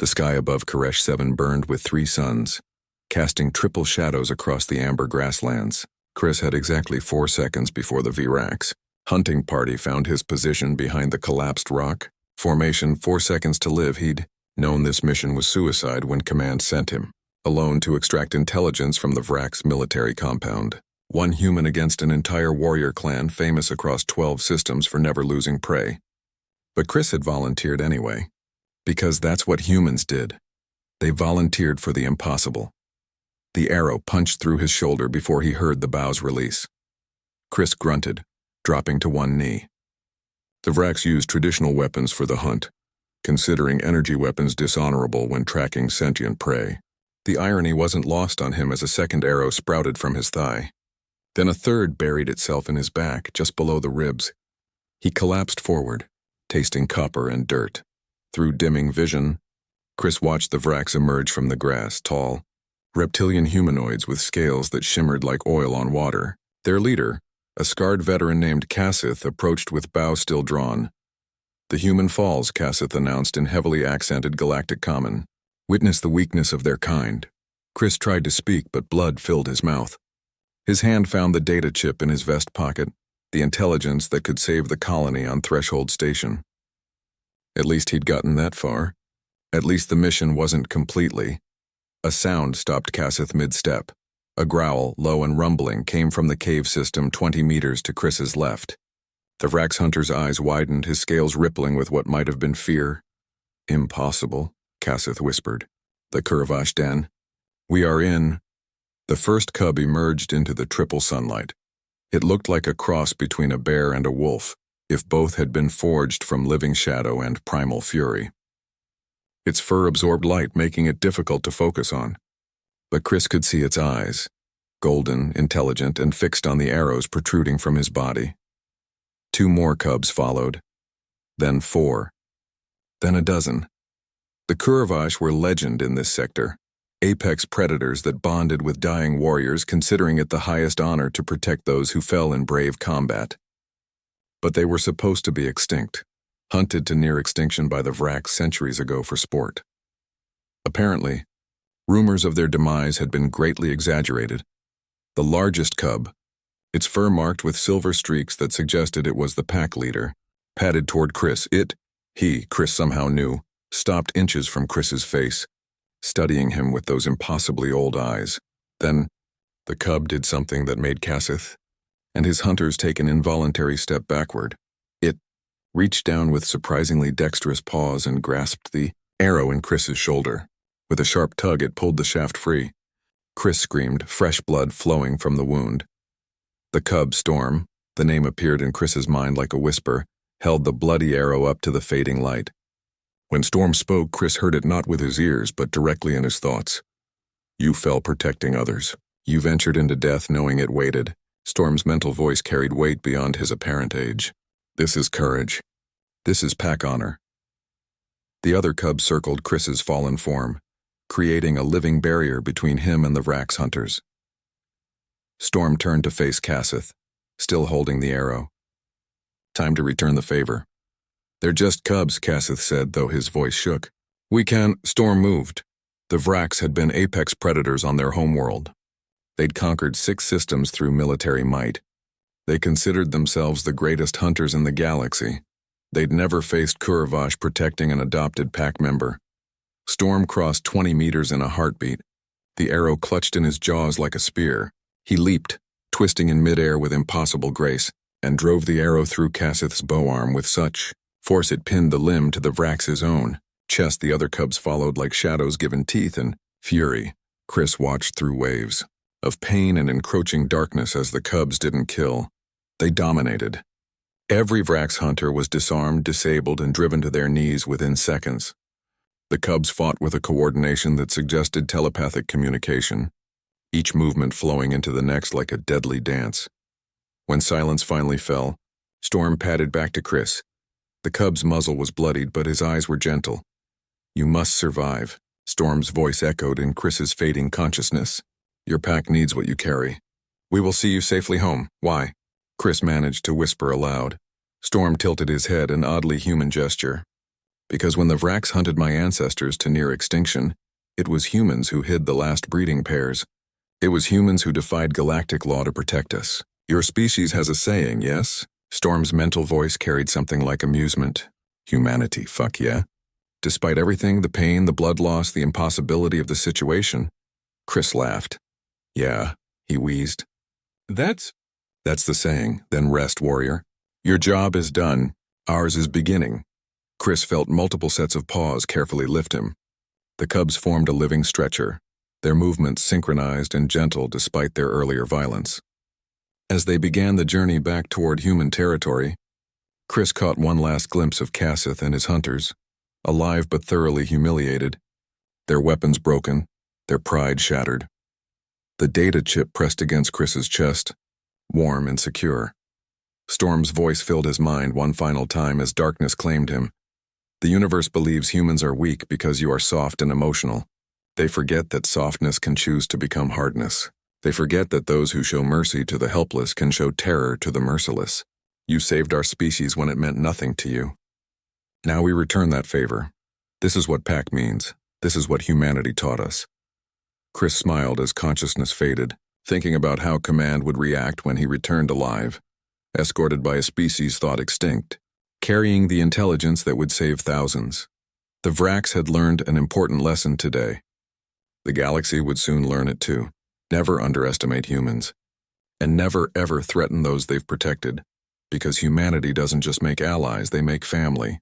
The sky above Koresh 7 burned with 3 suns, casting triple shadows across the amber grasslands. Chris had exactly 4 seconds before the Virax hunting party found his position behind the collapsed rock. Formation 4 seconds to live. He'd known this mission was suicide when command sent him, alone to extract intelligence from the Virax military compound. 1 human against an entire warrior clan famous across 12 systems for never losing prey. But Chris had volunteered anyway, because that's what humans did. They volunteered for the impossible. The arrow punched through his shoulder before he heard the bow's release. Chris grunted, dropping to 1 knee. The Virax used traditional weapons for the hunt, considering energy weapons dishonorable when tracking sentient prey. The irony wasn't lost on him as a second arrow sprouted from his thigh. Then a third buried itself in his back, just below the ribs. He collapsed forward, tasting copper and dirt. Through dimming vision, Chris watched the Virax emerge from the grass, tall, reptilian humanoids with scales that shimmered like oil on water. Their leader, a scarred veteran named Cassith, approached with bow still drawn. "The human falls," Cassith announced in heavily accented galactic common. "Witness the weakness of their kind." Chris tried to speak, but blood filled his mouth. His hand found the data chip in his vest pocket, the intelligence that could save the colony on Threshold Station. At least he'd gotten that far. At least the mission wasn't completely. A sound stopped Cassith mid-step. A growl, low and rumbling, came from the cave system 20 meters to Chris's left. The Virax hunter's eyes widened, his scales rippling with what might have been fear. "Impossible," Cassith whispered. "The Kurvash den. We are in." The first cub emerged into the triple sunlight. It looked like a cross between a bear and a wolf, if both had been forged from living shadow and primal fury. Its fur absorbed light, making it difficult to focus on. But Chris could see its eyes, golden, intelligent, and fixed on the arrows protruding from his body. 2 more cubs followed, then 4, then a dozen. The Kurvash were legend in this sector, apex predators that bonded with dying warriors, considering it the highest honor to protect those who fell in brave combat. But they were supposed to be extinct, hunted to near extinction by the Virax centuries ago for sport. Apparently, rumors of their demise had been greatly exaggerated. The largest cub, its fur marked with silver streaks that suggested it was the pack leader, padded toward Chris. Chris somehow knew, stopped inches from Chris's face, studying him with those impossibly old eyes. Then, the cub did something that made Cassith and his hunters take an involuntary step backward. It reached down with surprisingly dexterous paws and grasped the arrow in Chris's shoulder. With a sharp tug, it pulled the shaft free. Chris screamed, fresh blood flowing from the wound. The cub, Storm, the name appeared in Chris's mind like a whisper, held the bloody arrow up to the fading light. When Storm spoke, Chris heard it not with his ears, but directly in his thoughts. "You fell protecting others. You ventured into death knowing it waited." Storm's mental voice carried weight beyond his apparent age. "This is courage. This is pack honor." The other cubs circled Chris's fallen form, creating a living barrier between him and the Virax hunters. Storm turned to face Cassith, still holding the arrow. "Time to return the favor." "They're just cubs," Cassith said, though his voice shook. "We can—" Storm moved. The Virax had been apex predators on their homeworld. They'd conquered 6 systems through military might. They considered themselves the greatest hunters in the galaxy. They'd never faced Kurvash protecting an adopted pack member. Storm crossed 20 meters in a heartbeat. The arrow clutched in his jaws like a spear. He leaped, twisting in midair with impossible grace, and drove the arrow through Cassith's bow arm with such force it pinned the limb to the Virax's own chest. The other cubs followed like shadows given teeth and fury. Chris watched through waves of pain and encroaching darkness as the cubs didn't kill. They dominated. Every Virax hunter was disarmed, disabled, and driven to their knees within seconds. The cubs fought with a coordination that suggested telepathic communication, each movement flowing into the next like a deadly dance. When silence finally fell, Storm padded back to Chris. The cub's muzzle was bloodied, but his eyes were gentle. "You must survive," Storm's voice echoed in Chris's fading consciousness. "Your pack needs what you carry. We will see you safely home. Why?" Chris managed to whisper aloud. Storm tilted his head, an oddly human gesture. Because when the Vraks hunted my ancestors to near extinction, it was humans who hid the last breeding pairs. It was humans who defied galactic law to protect us. Your species has a saying, yes? Storm's mental voice carried something like amusement. Humanity, fuck yeah. Despite everything, the pain, the blood loss, the impossibility of the situation, Chris laughed. Yeah, he wheezed. That's the saying, then rest, warrior. Your job is done. Ours is beginning. Chris felt multiple sets of paws carefully lift him. The cubs formed a living stretcher, their movements synchronized and gentle despite their earlier violence. As they began the journey back toward human territory, Chris caught one last glimpse of Cassith and his hunters, alive but thoroughly humiliated, their weapons broken, their pride shattered. The data chip pressed against Chris's chest, warm and secure. Storm's voice filled his mind one final time as darkness claimed him. The universe believes humans are weak because you are soft and emotional. They forget that softness can choose to become hardness. They forget that those who show mercy to the helpless can show terror to the merciless. You saved our species when it meant nothing to you. Now we return that favor. This is what Pack means. This is what humanity taught us. Chris smiled as consciousness faded, thinking about how Command would react when he returned alive, escorted by a species thought extinct, carrying the intelligence that would save thousands. The Vraks had learned an important lesson today. The galaxy would soon learn it too. Never underestimate humans. And never ever threaten those they've protected. Because humanity doesn't just make allies, they make family.